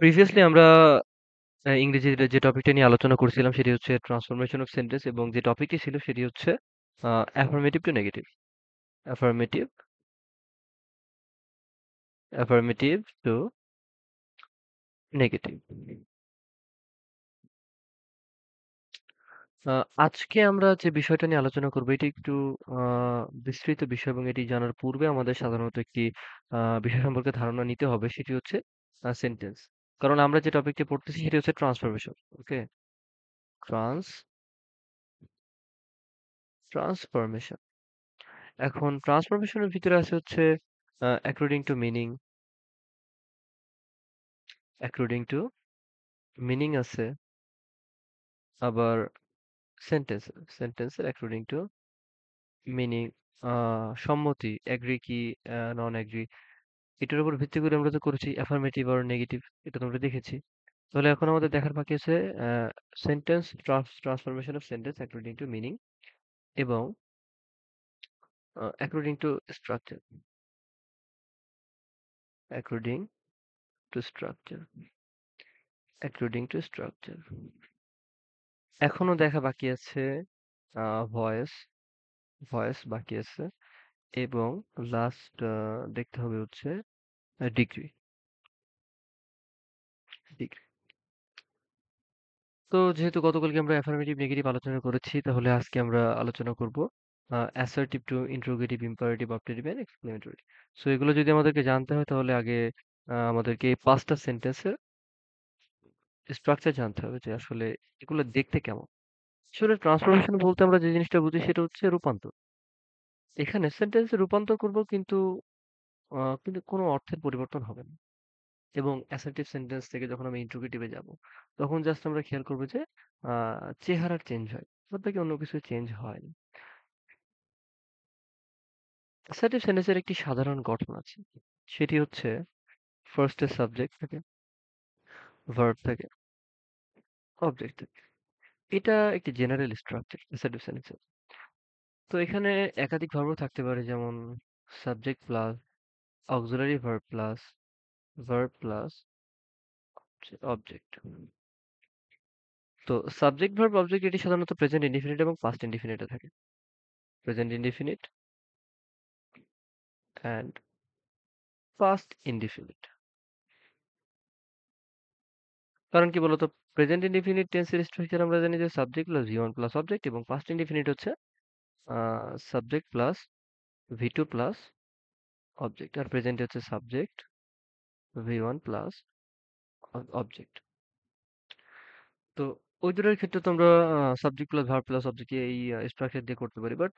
Previously আমরা ইংরেজির যে টপিকটা নিয়ে আলোচনা করছিলাম সেটি হচ্ছে ট্রান্সফরমেশন অফ সেন্টেন্স এবং যে টপিকটি ছিল সেটি হচ্ছে affirmative two negative. Affirmative affirmative two negative. আজকে আমরা যে বিষয়টা নিয়ে আলোচনা করবো এটি একটু বিস্তৃত বিষয় এবং এটি জানার পূর্বে আমাদের সাধারণত একটি বিষয় সম্পর্কে ধারণা নিতে হবে, সেটি হচ্ছে সেন্টেন্স। কারণ আমরা যে টপিকটি পড়তেছি সেটি হচ্ছে ট্রান্সফরমেশন। ওকে, ট্রান্স ট্রান্সফরমেশন। এখন ট্রান্সফরমেশনের ভিতরে আছে হচ্ছে according to meaning, according to meaning আছে, আবার সেন্টেন্সের অ্যাকর্ডিং টু মিনিং, সম্মতি, এগ্রি কি নন এগ্রি, এটার উপর ভিত্তি করে আমরা তো করেছি অ্যাফার্মেটিভ আর নেগেটিভ, এটা তো আমরা দেখেছি। তাহলে এখন আমাদের দেখার বাকি আছে sentence transformation of sentence according to meaning এবং according to structure, according to structure, according to structure. এখনো দেখা বাকি আছে ভয়েস, ভয়েস বাকি আছে এবং লাস্ট দেখতে হবে হচ্ছে ডিগ্রি, ডিগ্রি। তো যেহেতু গতকালকে আমরা অ্যাফার্মেটিভ নেগেটিভ আলোচনা করেছি, তাহলে আজকে আমরা আলোচনা করব assertive to interrogative imperative objective and exclamatory. So এগুলো যদি আমাদেরকে জানতে হয় তাহলে আগে আমাদেরকে এই পাঁচটা সেন্টেন্সের স্ট্রাকচার জানতে হবে যে আসলে এগুলো দেখতে কেমন। আসলে ট্রান্সফরমেশন বলতে আমরা যে জিনিসটা বুঝি সেটা হচ্ছে রূপান্তর। এখানে সেন্টেন্সে রূপান্তর করব, কিন্তু কোনো অর্থের পরিবর্তন হবে না। এবং অ্যাসার্টিভ সেন্টেন্স থেকে যখন আমি ইন্ট্রোগেটিভ এ যাব, তখন জাস্ট আমরা খেয়াল করব যে চেহারার চেঞ্জ হয়। বাদ বাকি অন্য কিছু চেঞ্জ হয় না। অ্যাসার্টিভ সেন্টেন্সের একটি সাধারণ গঠন আছে। সেটি হচ্ছে ফার্স্ট এ সাবজেক্ট থাকে, ভার্ব থাকে, অবজেক্ট থাকে। এটা একটি জেনারেল স্ট্রাকচার অ্যাসার্টিভ সেন্টেন্সের। তো এখানে একাধিক ভার্বও থাকতে পারে, যেমন subject plus auxiliary verb plus object. তো সাবজেক্ট ভার্ব অবজেক্ট এটি সাধারণত প্রেজেন্ট ইনডিফিনিট এবং পাস্ট ইনডিফিনিটে থাকে। Present indefinite and past indefinite. কারণ কি বলতো, প্রেজেন্ট ইনডিফিনিট টেন্সের স্ট্রাকচার আমরা জানি যে subject plus V one plus object, এবং পাস্ট ইনডিফিনিট হচ্ছে subject plus V two plus object, আর প্রেজেন্ট হচ্ছে subject V one plus object. তো ওই দুটোর ক্ষেত্রে তো আমরা subject plus verb plus object এই স্ট্রাকচার দিয়ে করতে পারি, বাট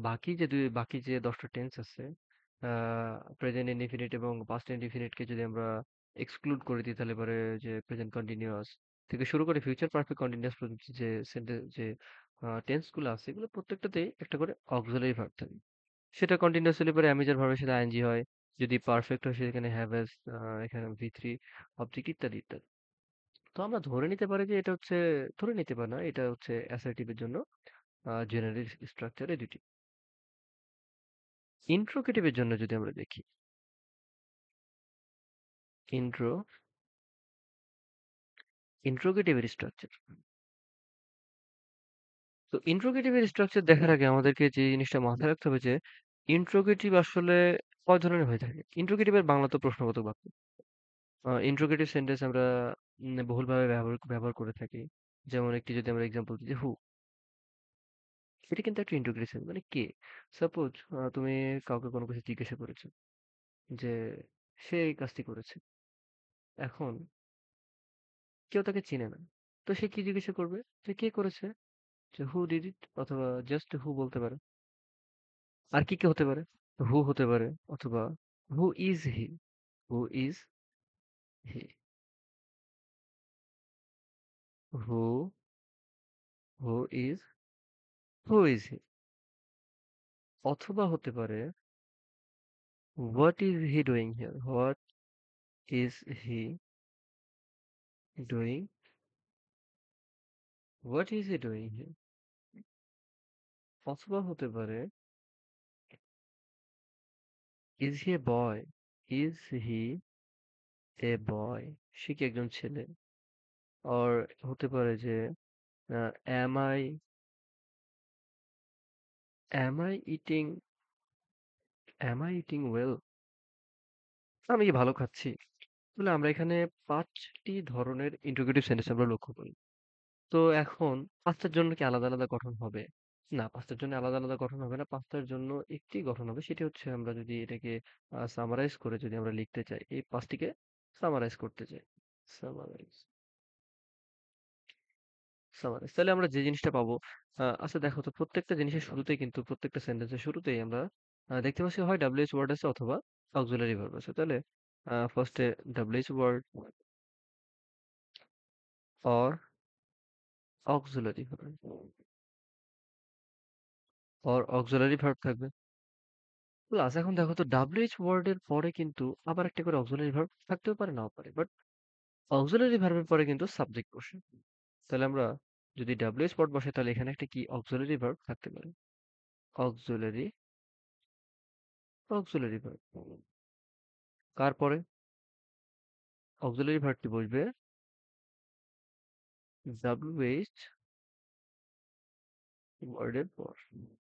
বাকি যে 10টা টেন্স আছে, প্রেজেন্ট ইনডিফিনিট এবং পাস্ট ইনডিফিনিটকে যদি আমরা এক্সক্লুড করে দিই, তাহলে পরে যে প্রেজেন্ট কন্টিনিউয়াস থেকে শুরু করে ফিউচার পারফেক্ট কন্টিনিউয়াস পর্যন্ত যে সেন্টেন্স যে টেন্স গুলো আছে, এগুলো প্রত্যেকটাতেই একটা করে অক্সিলারি ভার্ব থাকে। সেটা কন্টিনিউয়াস হলে পরে অ্যামিজার ভার্বের সাথে আইএনজি হয়, যদি পারফেক্ট হয় সেখানে হ্যাভ হ্যাজ, এখানে ভি থ্রি অবজেক্ট ইত্যাদি ইত্যাদি। তো আমরা ধরে নিতে পারি যে এটা হচ্ছে, ধরে নিতে পারি না, এটা হচ্ছে অ্যাসার্টিভের জন্য জেনারেল স্ট্রাকচারে দুটি। ইন্ট্রোগেটিভের জন্য যদি আমরা দেখি, ইন্ট্রো ইন্ট্রোগেটিভের স্ট্রাকচার। তো ইন্ট্রোগেটিভের স্ট্রাকচার দেখার আগে আমাদেরকে যে জিনিসটা মাথায় রাখতে হবে যে ইন্ট্রোগেটিভ আসলে কয় ধরনের হয়ে থাকে। ইন্ট্রোগেটিভের বাংলা তো প্রশ্নবোধক বাক্য। ইন্ট্রোগেটিভ সেন্টেন্স আমরা বহুলভাবে ব্যবহার করে থাকি। যেমন একটি যদি আমরা এক্সাম্পল দিই যে হু, এটা কিন্তু একটা ইন্ট্রোগেটিভ সেন্টেন্স, মানে কে। সাপোজ তুমি কাউকে কোনো কিছু জিজ্ঞাসা করেছো যে সে এই কাজটি করেছে। এখন কেউ তাকে চিনে না। তো সে কি জিজ্ঞাসা করবে? যে কে করেছে? যে হু ডিড ইট, অথবা জাস্ট হু বলতে পারে। আর কি হতে পারে? হু হতে পারে, অথবা who is he, who is he, who who is who is he, অথবা হতে পারে what is he doing here, what is he doing, what is he doing here, অথবা হতে পারে is he A boy, is he এ বয়, সে কি একজন ছেলে? Or হতে পারে যে am am I eating am I eating well? আমি কি ভালো খাচ্ছি? তাহলে আমরা এখানে ৫টি ধরনের ইন্টারোগেটিভ সেন্টেন্স আমরা লক্ষ্য করি। তো এখন ৫ টার জন্য কি আলাদা, আলাদা গঠন হবে? না, ৫ টার জন্য আলাদা, আলাদা গঠন হবে না। ৫ টার জন্য একটি গঠন হবে। সেটি হচ্ছে আমরা যদি এটাকে সামারাইজ করে যদি আমরা লিখতে চাই, এই ৫ টিকে সামারাইজ করতে চাই। Summarise, summarise. তাহলে আমরা যে জিনিসটা পাবো, আচ্ছা দেখো তো প্রত্যেকটা জিনিসের শুরুতেই কিন্তু প্রত্যেকটা সেন্টেন্সের শুরুতেই আমরা দেখতে পাচ্ছি হয় WH ওয়ার্ড আছে অথবা অক্সিলারি ভার্ব আছে। তাহলে ফার্স্টে WH word or auxiliary verb or auxiliary verb থাকবে। প্লাস এখন দেখো তো WH ওয়ার্ডের পরে কিন্তু আবার একটা করে অক্সিলারি ভার্ব থাকতেও পারে নাও পারে। বাট অক্সিলারি ভার্বের পরে কিন্তু সাবজেক্ট বসে। তাহলে আমরা যদি WH ওয়ার্ড বসে তাহলে এখানে একটা কি অক্সিলারি ভার্ব থাকতে পারে। অক্সিলারি অক্সিলারি ভার্ব কার পরে? অক্সিলারি ভার্বটি বসবে WH ওয়ার্ডের পর।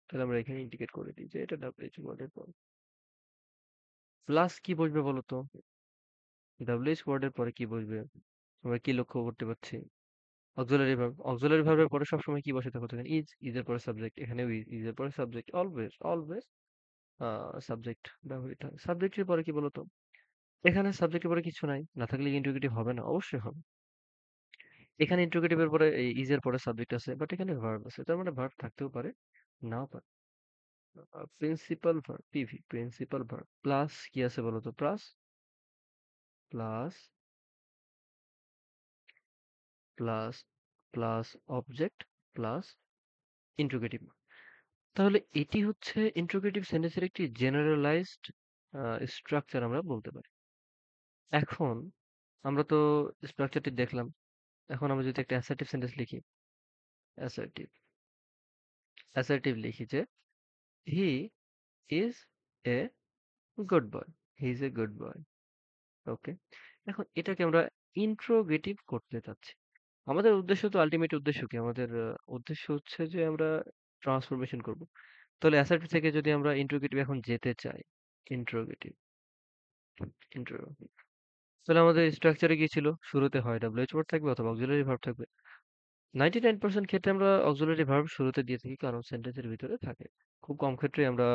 তাহলে আমরা এখানে ইন্ডিকেট করে দিই যে এটা WH ওয়ার্ডের পর। প্লাস কি বসবে বলতো? WH ওয়ার্ডের পরে কি বসবে? আমরা কি লক্ষ্য করতে পারছি? Auxiliary verb. অক্সিলারি ভার্বের পরে সবসময় কি বসে দেখো তো এখানে ইজ এর পরে সাবজেক্ট, এখানেও ইজ এর পরে সাবজেক্ট, অলওয়েজ অলওয়েজ সাবজেক্ট ব্যবহৃত হয়। সাবজেক্টের পরে কি বলতো? এখানে সাবজেক্টের পরে কিছু নাই, না থাকলে ইন্টারোগেটিভ হবে না? অবশ্যই হবে। এখানে ইন্টারোগেটিভ এর পরে ইজ এর পরে সাবজেক্ট আছে, বাট এখানে ভার্ব আছে। তার মানে ভার্ব থাকতেও পারে, নাও পারে। Principal verb, PV, principal verb. Plus কি আছে বলতো? Plus plus plus plus object plus interrogative. তাহলে এটি হচ্ছে ইন্টারোগেটিভ সেন্টেন্সের একটি জেনারেলাইজড স্ট্রাকচার আমরা বলতে পারি। এখন আমরা তো স্ট্রাকচারটি দেখলাম। এখন আমরা যদি একটা অ্যাসার্টিভ সেন্টেন্স লিখি, অ্যাসার্টিভ অ্যাসার্টিভ লিখি যে he is a good boy, he is a good boy. Okay, এখন এটাকে আমরা ইন্ট্রোগেটিভ করতে চাচ্ছি। আমাদের উদ্দেশ্য তো আলটিমেট উদ্দেশ্য কি? আমাদের উদ্দেশ্য হচ্ছে যে আমরা ট্রান্সফরমেশন করব। তাহলে অ্যাসার্টিভ থেকে যদি আমরা ইন্ট্রোগেটিভ এখন যেতে চাই, ইন্ট্রোগেটিভ ইন্ট্রো তাহলে আমাদের স্ট্রাকচারে কি ছিল? শুরুতে হয় WH ওয়ার্ড থাকবে অথবা অক্সিলারি ভার্ব থাকবে। 99% ক্ষেত্রে আমরা অক্সিলারি ভার্ব শুরুতে দিয়ে থাকি কারণ সেন্টেন্সের ভিতরে থাকে। খুব কম ক্ষেত্রে আমরা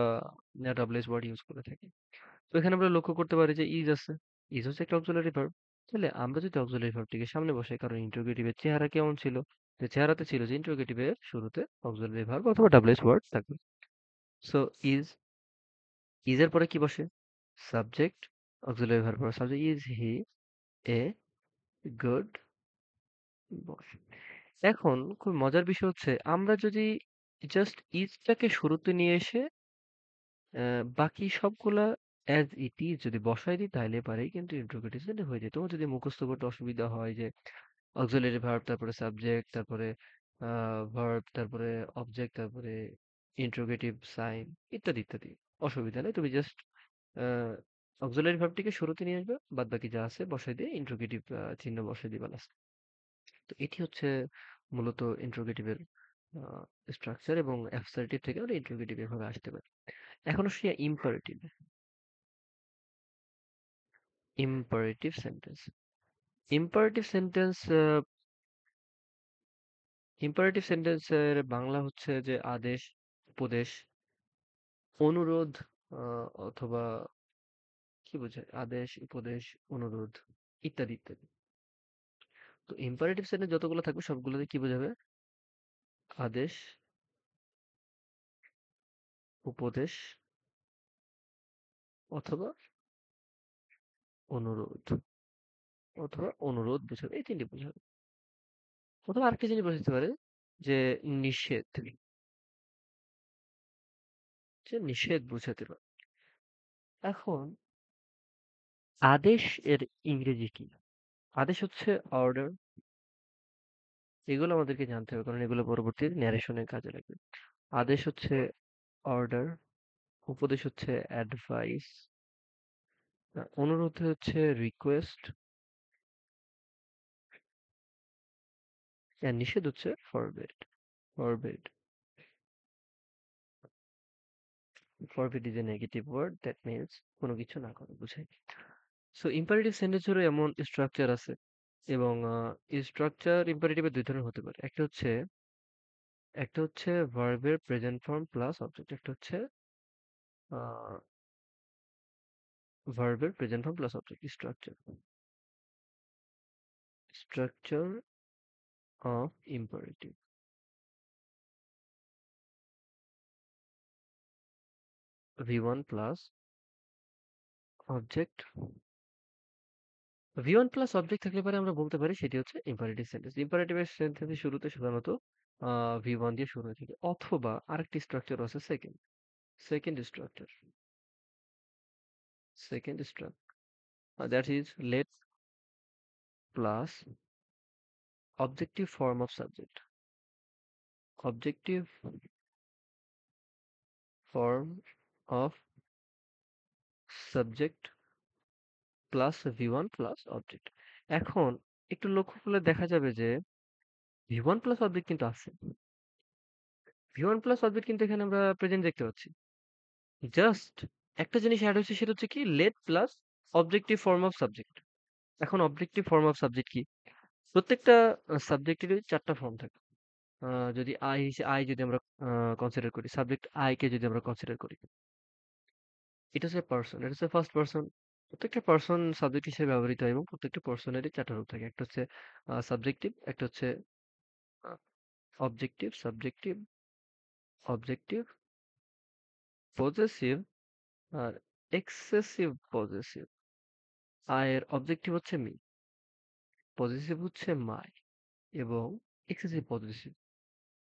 WH ওয়ার্ড ইউজ করে থাকি। তো এখানে আমরা লক্ষ্য করতে পারি যে ইজ আছে। ইজ হচ্ছে একটা অক্সিলারি ভার্ব। তাহলে আমরা যদি অক্সিলারি ভার্বটিকে সামনে বসাই, কারণ ইন্টারোগেটিভের চেহারা কেমন ছিল? যে চেহারাতে ছিল যে ইন্টারোগেটিভের শুরুতে অক্সিলারি ভার্ব অথবা WH ওয়ার্ড থাকবে। সো ইজ, ইজ এর পরে কি বসে? Subject, auxiliary verb subject. Is he A good বয়? এখন খুব মজার বিষয় হচ্ছে আমরা যদি জাস্ট ইজটাকে শুরুতে নিয়ে এসে বাকি সবগুলা অ্যাজ ইট ইজ যদি বসায় দিই তাহলে পারেই কিন্তু ইন্ট্রোগেটিভ সেন্টেন্স হয়ে যায়। তোমার যদি মুখস্থ করতে অসুবিধা হয় যে অক্সিলারি ভার্ব তারপরে সাবজেক্ট তারপরে ভার্ব তারপরে অবজেক্ট তারপরে ইন্ট্রোগেটিভ সাইন ইত্যাদি ইত্যাদি, অসুবিধা নেই। তুমি জাস্ট অক্সিলারি ভার্বটিকে শুরুতে নিয়ে আসবে, বাদ বাকি যা আছে বসাই দিয়ে ইন্ট্রোগেটিভ চিহ্ন বসাই দিবা লাস্ট। তো এটি হচ্ছে মূলত ইন্ট্রোগেটিভের স্ট্রাকচার এবং অ্যাসার্টিভ থেকে আমরা ইন্ট্রোগেটিভ এভাবে আসতে পারি। এখন আসি imperative, imperative sentence. Imperative sentence imperative সেন্টেন্সের বাংলা হচ্ছে যে আদেশ, উপদেশ, অনুরোধ, অথবা কি বোঝায়? আদেশ, উপদেশ, অনুরোধ ইত্যাদি ইত্যাদি। তো ইম্পারেটিভ সেন্টেন্স যতগুলো থাকবে সবগুলোতে কি বোঝাবে? আদেশ, উপদেশ অথবা অনুরোধ, অথবা অনুরোধ বোঝাবে, এই তিনটি বোঝাবে। অথবা আরেকটা জিনিস বোঝাতে পারে যে নিষেধ, যে নিষেধ বোঝাতে পারে। এখন আদেশ এর ইংরেজি কি? আদেশ হচ্ছে অর্ডার। এগুলো আমাদেরকে জানতে হবে কারণ এগুলো পরবর্তী ন্যারেশনে কাজে লাগবে। আদেশ হচ্ছে অর্ডার, উপদেশ হচ্ছে অ্যাডভাইস, অনুরোধ হচ্ছে রিকোয়েস্ট, আর নিষেধ হচ্ছে forbid. Forbid. Forbid is a negative word that means কোনো কিছু না করা বোঝায়। সো ইম্পারেটিভ সেন্টেন্সেরও এমন স্ট্রাকচার আছে এবং স্ট্রাকচার ইম্পারেটিভের দুই ধরনের হতে পারে। একটা হচ্ছে ভার্বের প্রেজেন্ট ফর্ম প্লাস অবজেক্ট, একটা হচ্ছে ভার্বের present form plus object. Structure of imperative V1 plus object. V1 plus object থাকলে পরে আমরা বলতে পারি সেটি হচ্ছে ইম্পারেটিভ সেন্টেন্স। ইম্পারেটিভের সেন্টেন্সের শুরুতে সাধারণত V1 দিয়ে শুরু হয়ে থাকে, অথবা আরেকটি স্ট্রাকচার আছে second structure, that is let plus objective form of subject. Objective form of subject plus V1 plus object. এখন একটু লক্ষ্য করলে দেখা যাবে যে V1 প্লাস অবজেক্ট কিন্তু আছে। V1 প্লাস অবজেক্ট কিন্তু এখানে আমরা প্রেজেন্ট দেখতে পাচ্ছি। জাস্ট একটা জিনিস অ্যাড হয়েছে, সেটা হচ্ছে কি let plus objective form of subject. এখন অবজেক্টিভ ফর্ম অফ সাবজেক্ট কি? প্রত্যেকটা সাবজেক্টেরই ৪ টা ফর্ম থাকে। যদি আই যদি আমরা কনসিডার করি, সাবজেক্ট আই কে যদি আমরা কনসিডার করি, এটা হচ্ছে পারসন, এটা হচ্ছে ফার্স্ট পারসন। প্রত্যেকটা পারসন সাবজেক্ট হিসেবে ব্যবহৃত হয় এবং প্রত্যেকটা পারসনেরই ৪ টা রূপ থাকে। একটা হচ্ছে সাবজেক্টিভ, একটা হচ্ছে অবজেক্টিভ, সাবজেক্টিভ, অবজেক্টিভ, পজেসিভ আর এক্সেসিভ পজেসিভ। আয়ের অবজেক্টিভ হচ্ছে মি, পজেসিভ হচ্ছে মাই এবং এক্সেসিভ পজেসিভ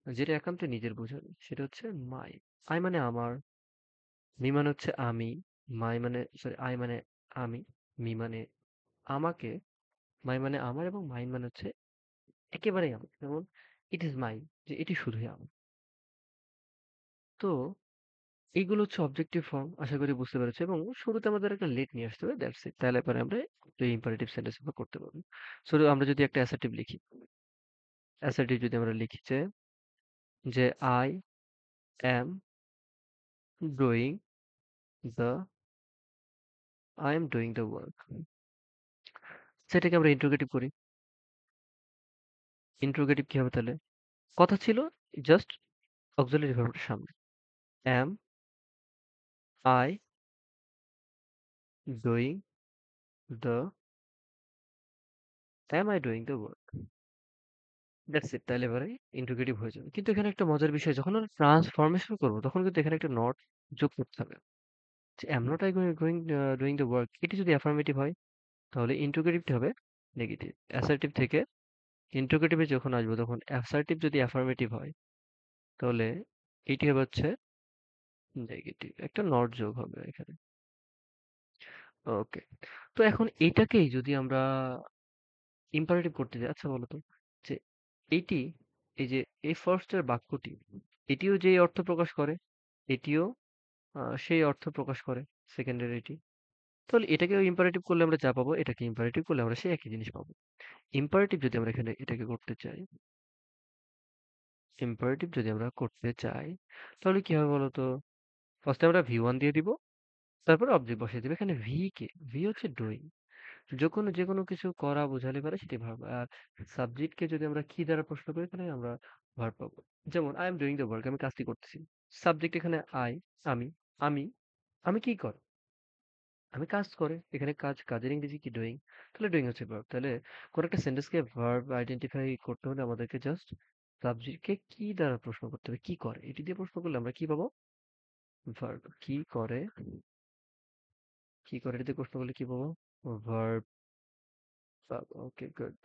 যেটা একান্ত নিজের বোঝাবে সেটা হচ্ছে মাই। আই মানে আমার, মি মানে হচ্ছে আমি, মাই মানে সরি আই মানে আমি, মি মানে আমাকে, মাই মানে আমার এবং মাইন মানে হচ্ছে একেবারেই আমার। যেমন ইট ইজ মাইন, যে এটি শুধুই আমার। তো এইগুলো হচ্ছে অবজেক্টিভ ফর্ম, আশা করি বুঝতে পেরেছো। এবং শুরুতে আমাদের একটা লেট নিয়ে আসতে হবে, দ্যাটস ইট। তাহলে পরে আমরা এই ইম্পারেটিভ সেন্টেন্স করতে পারবো। শুরু আমরা যদি একটা অ্যাসার্টিভ লিখি, অ্যাসার্টিভ যদি আমরা লিখি যে I am doing the I am doing the work, সেটাকে আমরা ইন্টারোগেটিভ করি। ইন্টারোগেটিভ কি হবে তাহলে? কথা ছিল জাস্ট অক্সিলারি ভার্বটার সামনে। Am I doing the, am I doing the work, that's it. তাহলে এবারে ইন্টিগ্রেটিভ হয়ে যাবে। কিন্তু এখানে একটা মজার বিষয়, যখন আমরা ট্রান্সফরমেশন করবো তখন কিন্তু এখানে একটা নট যোগ করতে হবে। যে am not I going doing the work, এটি যদি অ্যাফার্মেটিভ হয় তাহলে ইন্টিগ্রেটিভটি হবে নেগেটিভ। অ্যাসার্টিভ থেকে ইন্টিগ্রেটিভে যখন আসবো তখন অ্যাসার্টিভ যদি অ্যাফার্মেটিভ হয় তাহলে এটি হবে হচ্ছে নেগেটিভ, একটা নট যোগ হবে এখানে। ওকে, তো এখন এটাকেই যদি আমরা ইম্পারেটিভ করতে যাই, আচ্ছা বলো তো যে এইটি, এই যে এই ফার্স্টের বাক্যটি, এটিও যেই অর্থ প্রকাশ করে, এটিও সেই অর্থ প্রকাশ করে সেকেন্ডের এটি। তাহলে এটাকেও ইম্পারেটিভ করলে আমরা যা পাবো, এটাকে ইম্পারেটিভ করলে আমরা সেই একই জিনিস পাবো। ইম্পারেটিভ যদি আমরা এখানে এটাকে করতে চাই, ইম্পারেটিভ যদি আমরা করতে চাই তাহলে কি হবে বলতো? ফার্স্টে আমরা V1 দিয়ে দিব, তারপরে অবজেক্ট বসিয়ে দিব। এখানে ভি হচ্ছে ডুইং, যে কোনো কিছু করা বোঝালে পারে সেটি ভার্ব। আর সাবজেক্টকে যদি আমরা কি দ্বারা প্রশ্ন করি তাহলে আমরা ভার্ব পাবো। যেমন I am doing the work, আমি কাজটি করতেছি। সাবজেক্ট এখানে আই, আমি, আমি, আমি কি করে? আমি কাজ করে। এখানে কাজের ইংরেজি কি? ডুইং। তাহলে ডুইং হচ্ছে ভার্ব। তাহলে কোন একটা সেন্টেন্সকে ভার্ব আইডেন্টিফাই করতে হলে আমাদেরকে জাস্ট সাবজেক্টকে কি দ্বারা প্রশ্ন করতে হবে, কি করে, এটি দিয়ে প্রশ্ন করলে আমরা কি পাবো? ভার্ব। কি করে এটি দিয়ে প্রশ্ন করলে কি পাবো? ভার্ব পাবো। ওকে, গুড।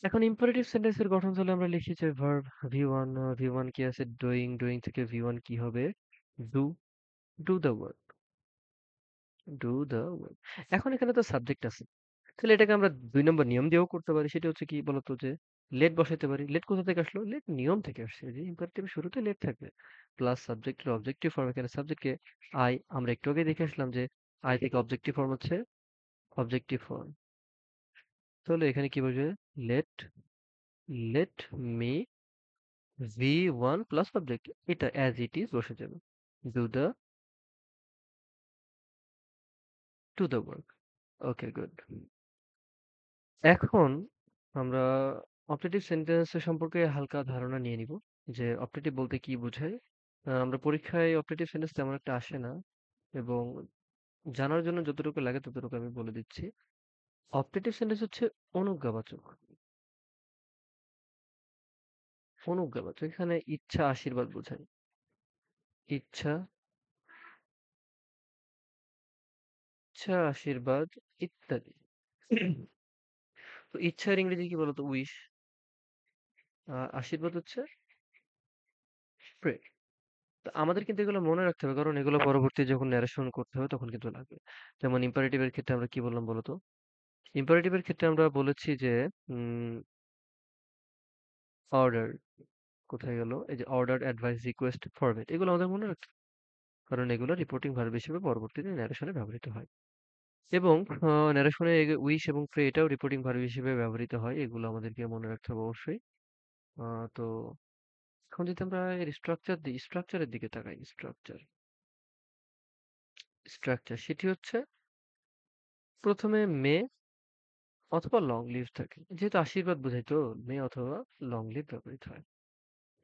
এখন ইম্পারেটিভ সেন্টেন্সের গঠন তাহলে আমরা লিখি যে verb V one, V one কি আছে? ডুইং, ডুইং থেকে ভি ওয়ান কি হবে? Do, do the work, do the work. এখন এখানে তো সাবজেক্ট আছে, তাহলে এটাকে আমরা ২ নম্বর নিয়ম দিয়েও করতে পারি। সেটা হচ্ছে কি বলতো? যে লেট বসাইতে পারি। লেট কোথা থেকে আসলো? লেট নিয়ম থেকে আসছে, যে ইম্পারেটিভ শুরুতে লেট থাকবে। প্লাস সাবজেক্টের অবজেক্টিভ ফর্ম, এখানে সাবজেক্টকে আই, আমরা একটু আগে দেখে আসলাম যে আই থেকে অবজেক্টিভ ফর্ম হচ্ছে অবজেক্টিভ ফর্ম। তাহলে এখানে কি বলবে? Let let me V one plus subject, এটা অ্যাজ ইট ইজ বসে যাবে। Do the to the work. Okay, good. এখন আমরা অবজেক্টিভ সেন্টেন্স সম্পর্কে হালকা ধারণা নিয়ে নিব যে অবজেক্টিভ বলতে কি বোঝায়। আমরা পরীক্ষায় অবজেক্টিভ সেন্টেন্স তেমন একটা আসে না, এবং জানার জন্য যতটুকু লাগে ততটুকু আমি বলে দিচ্ছি। অবজেক্টিভ সেন্টেন্স হচ্ছে অনুজ্ঞাবাচক। অনুজ্ঞাবাচক এখানে ইচ্ছা আশীর্বাদ বোঝায়। ইচ্ছা, ইচ্ছা আশীর্বাদ ইত্যাদি। তো ইচ্ছার ইংরেজি কি বলতো? উইশ। আশীর্বাদ হচ্ছে প্রে। তো আমাদের কিন্তু এগুলো মনে রাখতে হবে, কারণ এগুলো পরবর্তী যখন ন্যারেশন করতে হবে তখন কিন্তু লাগবে। যেমন ইম্পারেটিভ এর ক্ষেত্রে আমরা কি বললাম বলতো? ইম্পারেটিভ এর ক্ষেত্রে আমরা বলেছি যে অর্ডার কোথায় গেল? এই যে অর্ডার, অ্যাডভাইস, রিকোয়েস্ট, ফরম্যাট, এগুলো আমাদের মনে রাখতে হবে, কারণ এগুলো রিপোর্টিং ভার্ব হিসেবে পরবর্তীতে ন্যারেশনে ব্যবহৃত হয়। এবং ন্যারেশনে উইশ এবং প্রে এটাও রিপোর্টিং ভার্ব হিসেবে ব্যবহৃত হয়। এগুলো আমাদেরকে মনে রাখতে হবে অবশ্যই। তো এখন যদি আমরা এর স্ট্রাকচার দিই, স্ট্রাকচারের দিকে তাকাই, স্ট্রাকচার, স্ট্রাকচার সেটি হচ্ছে প্রথমে মে অথবা লং লিভ থাকে, যেহেতু আশীর্বাদ বোঝায় তো মে অথবা লং লিভ ব্যবহৃত হয়।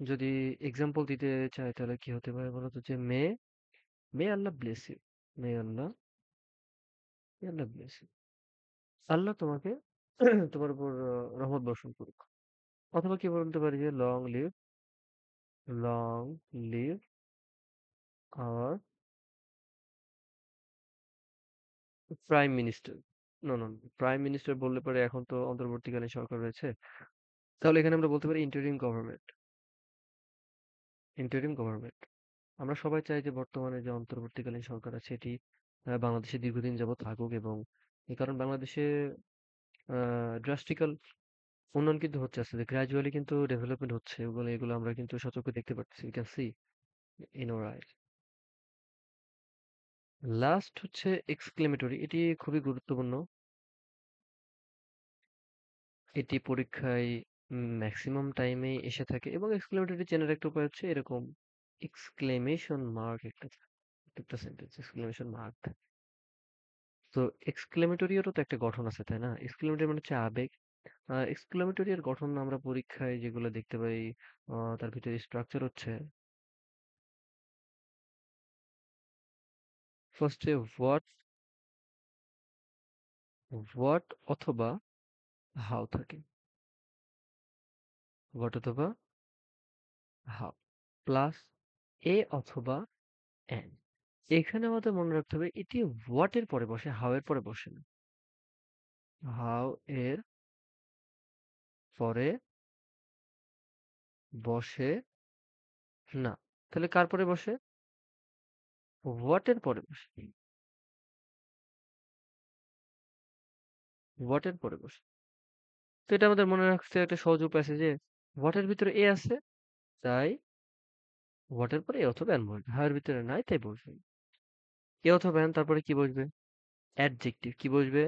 যদি এক্সাম্পল দিতে চাই তাহলে কি হতে পারে বলতো? যে may, may Allah bless you, may Allah, may Allah bless you, Allah তোমাকে তোমার উপর রহমত বর্ষণ করুক। অথবা কি বলতে পারি যে long live our prime minister. No no, prime minister বললে পরে এখন তো অন্তর্বর্তীকালীন সরকার রয়েছে, তাহলে এখানে আমরা বলতে পারি ইন্টারিম গভর্নমেন্ট। Interim government. আমরা সবাই চাই যে বর্তমানে যে অন্তর্বর্তীকালীন সরকার আছে এটি বাংলাদেশে দীর্ঘদিন যাবৎ থাকুক, এবং এই কারণ বাংলাদেশে ড্রাস্টিক্যাল উন্নয়ন কিন্তু হচ্ছে, আস্তে আস্তে গ্রাজুয়ালি কিন্তু ডেভেলপমেন্ট হচ্ছে, এগুলো এগুলো আমরা কিন্তু সচক্ষে দেখতে পাচ্ছি, we can see in our eyes. Last হচ্ছে এক্সক্লেমেটরি, এটি খুবই গুরুত্বপূর্ণ। এটি পরীক্ষায় ম্যাক্সিমাম টাইমে এসে থাকে, এবং এক্সক্লেমেটরি চেনার একটা উপায় হচ্ছে এরকম এক্সক্লেমেশন মার্ক একটা সেন্টেন্স এক্সক্লেমেশন মার্ক। তো এক্সক্লেমেটরিরও তো একটা গঠন আছে, তাই না? এক্সক্লেমেটরি মানে হচ্ছে আবেগ। এক্সক্লেমেটরি এর গঠন আমরা পরীক্ষায় যেগুলো দেখতে পাই, তার ভিতরে স্ট্রাকচার হচ্ছে ফার্স্টে হোয়াট অথবা হাউ থাকে। হোয়াট অথবা হাউ প্লাস এ অথবা এন। এখানে আমাদের মনে রাখতে হবে এটি হোয়াট এর পরে বসে, হাউ এর পরে বসে না। হাউ এর পরে বসে না। তাহলে কার পরে বসে? হোয়াট এর পরে বসে। হোয়াট এর পরে বসে। তো এটা আমাদের মনে রাখতে একটা সহজ উপায় আছে যে হোয়াট এর ভিতরে এ আছে, তাই হোয়াট এর পরে এ অথবা এন বসবে। হাউ এর ভিতরে নাই, তাই বসবে এ অথবা এন। তারপরে কি বসবে? অ্যাডজেক্টিভ। কি বসবে?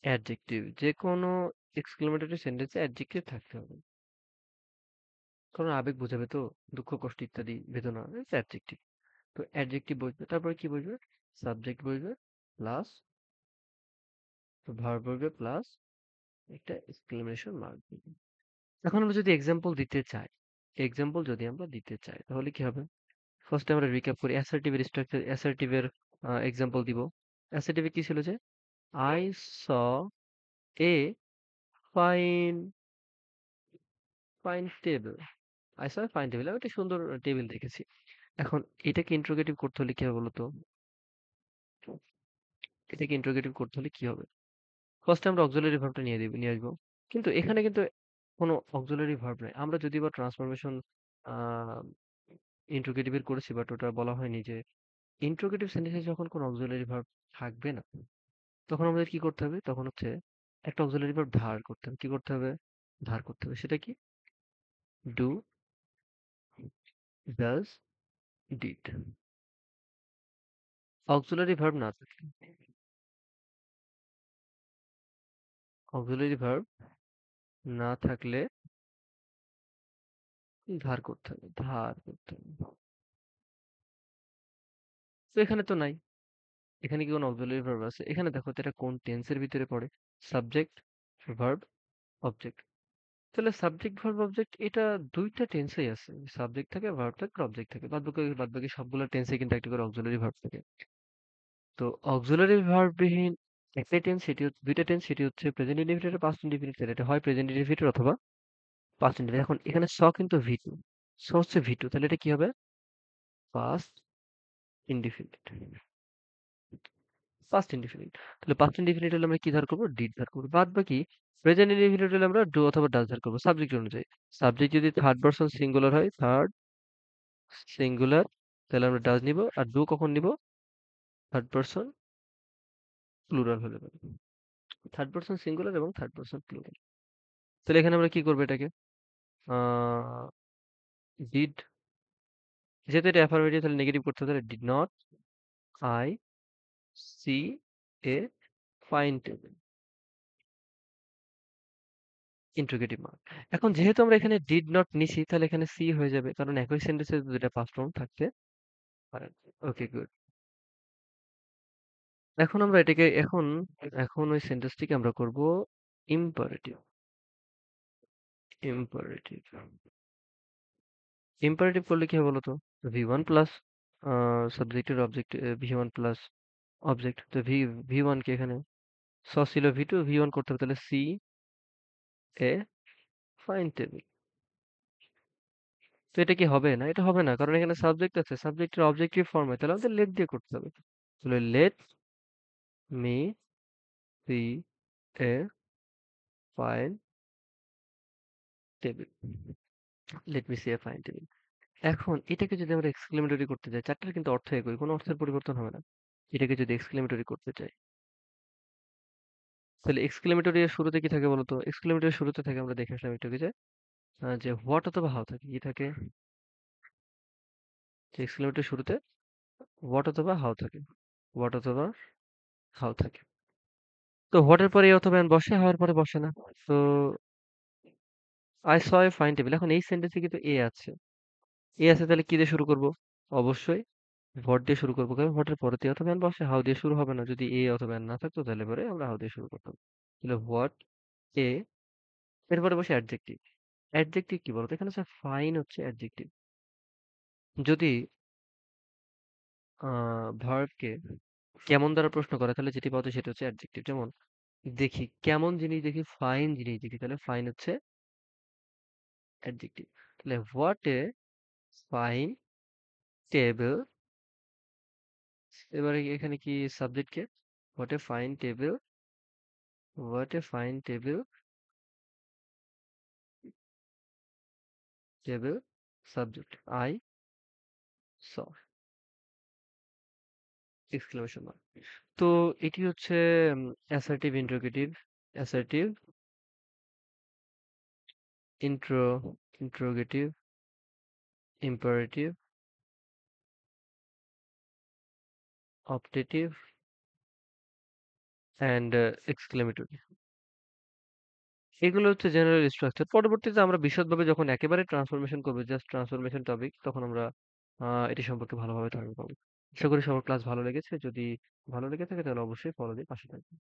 অ্যাডজেক্টিভ। যে কোনো এক্সক্লেমেটরি সেন্টেন্সে অ্যাডজেক্টিভ থাকতে হবে, কারণ আবেগ বোঝাবে তো, দুঃখ কষ্ট ইত্যাদি বেদনা, অ্যাডজেক্টিভ। তো অ্যাডজেক্টিভ বসবে, তারপরে কি বসবে? সাবজেক্ট বসবে প্লাস ভার্ব বসবে প্লাস একটা এক্সক্লেমেশন মার্ক দিবে। এখন আমরা যদি এক্সাম্পল দিতে চাই, এক্সাম্পল যদি আমরা দিতে চাই তাহলে কি হবে? ফার্স্টে আমরা রিক্যাপ করি অ্যাসার্টিভ এর স্ট্রাকচার। অ্যাসার্টিভ এর এক্সাম্পল দিব। অ্যাসার্টিভ এ কি ছিল? যে I saw A fine fine table. I saw A fine table, আমি একটা সুন্দর টেবিল দেখেছি। এখন এটাকে ইন্টারোগেটিভ করতে হলে কি হবে বলতো? এটাকে ইন্টারোগেটিভ করতে হলে কি হবে? ফার্স্টে আমরা অক্সিলারি ভার্বটা নিয়ে আসবো। কিন্তু এখানে কিন্তু কোনো অক্সিলারি ভার্ব নাই। আমরা যদিও বা ট্রান্সফরমেশন আহ ইন্টারোগেটিভ এর করেছি, বাট ওটা বলা হয়নি যে ইন্টারোগেটিভ সেন্টেন্সে যখন কোনো অক্সিলারি ভার্ব থাকবে না, তখন আমাদের কি করতে হবে? তখন হচ্ছে একটা অক্সিলারি ভার্ব ধার করতে হবে। কি করতে হবে? ধার করতে হবে। সেটা কি? Do, does, did. Auxiliary verb না থাকলে, অক্সিলারি ভার্ব না থাকলে ধার করতে হবে, ধার করতে হবে। তো এখানে তো নাই। এখানে কি কোনো অক্সিলারি ভার্ব আছে? এখানে দেখো তো এটা কোন টেন্সের ভিতরে পড়ে? Subject, verb, object. তাহলে সাবজেক্ট, ভার্ব, অবজেক্ট এটা ২ টা টেন্সেই আছে। সাবজেক্ট থাকে, ভার্ব থাকে, অবজেক্ট থাকে। বাদবাকি সবগুলো টেন্সে কিন্তু একটা করে অক্সিলারি ভার্ব থাকে। তো অক্সিলারি ভার্ব বিহীন একটাই টেন্স, সেটি হচ্ছে ২ টা টেন্স, সেটি হচ্ছে প্রেজেন্ট ইনডেফিনিট আর পাস্ট ইনডেফিনিট। তাহলে এটা হয় প্রেজেন্ট ইনডেফিনিট অথবা পাস্ট ইনডেফিনিট। এখন এখানে কিন্তু V2, হচ্ছে V2, তাহলে এটা কি হবে? Past indefinite, past indefinite. তাহলে পাস্ট ইনডেফিনিট হলে আমরা কি ধার করবো? ডিড ধার করবো। বাদ বাকি প্রেজেন্ট ইনডেফিনিট হলে আমরা ডু অথবা ডাজ ধার করবো সাবজেক্ট অনুযায়ী। সাবজেক্ট যদি থার্ড পারসন সিঙ্গুলার হয়, থার্ড সিঙ্গুলার, তাহলে আমরা ডাজ নিব। আর ডু কখন নিব? থার্ড পারসন প্লুরাল হলে পারে। থার্ড পারসন সিঙ্গুলার এবং থার্ড পারসন প্লুরাল। তাহলে এখানে আমরা কি করবো এটাকে? আহ ডিড, যেহেতু এটা অ্যাফার্মেটিভ তাহলে নেগেটিভ করতে হবে, তাহলে did not I see a fine table, interrogative mark. এখন যেহেতু আমরা এখানে ডিড নট নিছি তাহলে এখানে সি হয়ে যাবে, কারণ একই সেন্টেন্সে দুটা পাস্ট ফর্ম থাকতে পারে। ওকে, গুড। এখন আমরা এটাকে এখন ওই সেন্টেন্সটিকে আমরা করব ইম্পারেটিভ। ইম্পারেটিভ ইম্পারেটিভ করলে কি হবে বলতো? V1 প্লাস সাবজেক্টের অবজেক্ট, V1 প্লাস অবজেক্ট। তো V1 কে এখানে ছিল V2, V1 করতে হবে, তাহলে সি এ ফাইন টেবিল। তো এটা কি হবে না? এটা হবে না, কারণ এখানে সাবজেক্ট আছে, সাবজেক্টের অবজেক্টিভ ফর্মে, তাহলে আমাদের লেট দিয়ে করতে হবে। তাহলে let me see a fine table, let me see a fine table. এখন এটাকে যদি আমরা এক্সক্লেমেটরি করতে চাই, চারটার কিন্তু অর্থ একই, কোনো অর্থের পরিবর্তন হবে না। এটাকে যদি এক্সক্লেমেটরি করতে চাই, তাহলে এক্সক্লেমেটরি এর শুরুতে কি থাকে বলতো? এক্সক্লেমেটরি এর শুরুতে থাকে, আমরা দেখে আসলাম একটু আগে যে হোয়াট অথবা হাউ থাকে। কি থাকে? যে এক্সক্লেমেটরির শুরুতে হোয়াট অথবা হাউ থাকে। হোয়াট অথবা হাউ থাকে। তো হোয়াট এর পরে এ অথবা এন বসে, হাউ এর পরে বসে না। তো I saw A fine table, এখন এই সেন্টেন্সে কিন্তু এ আছে। এ আছে, তাহলে কি দিয়ে শুরু করব? অবশ্যই হোয়াট দিয়ে শুরু করবো, কারণ হোয়াট এর পরে তো এ অথবা এন বসে, হাউ দিয়ে শুরু হবে না। যদি এ অথবা এন না থাকতো তাহলে পরে আমরা হাউ দিয়ে শুরু করতাম। তাহলে হোয়াট এ, এরপরে বসে অ্যাডজেক্টিভ। অ্যাডজেক্টিভ কি বলতো? এখানে হচ্ছে ফাইন হচ্ছে অ্যাডজেক্টিভ। যদি ভার্বকে কেমন দ্বারা প্রশ্ন করে তাহলে যেটি পাওয়া যায় সেটা হচ্ছে অ্যাডজেক্টিভ। যেমন দেখি, কেমন জিনিস দেখি, ফাইন জিনিস দেখি, তাহলে ফাইন হচ্ছে অ্যাডজেক্টিভ। তাহলে হোয়াট এ ফাইন টেবিল, এবারে এখানে কি subject K? What a fine table, what a fine table, table subject I saw, exclamation mark. তো এটি হচ্ছে assertive interrogative, assertive intro interrogative, imperative, optative and exclamatory. এগুলো হচ্ছে জেনারেল স্ট্রাকচার। পরবর্তীতে আমরা বিশদভাবে যখন একেবারে ট্রান্সফরমেশন করবো, জাস্ট ট্রান্সফরমেশন টপিক, তখন আমরা এটি সম্পর্কে ভালোভাবে ধারণা পাবো। আশা করি সবার ক্লাস ভালো লেগেছে। যদি ভালো লেগে থাকে তাহলে অবশ্যই ফলো দিয়ে পাশে থাকবেন।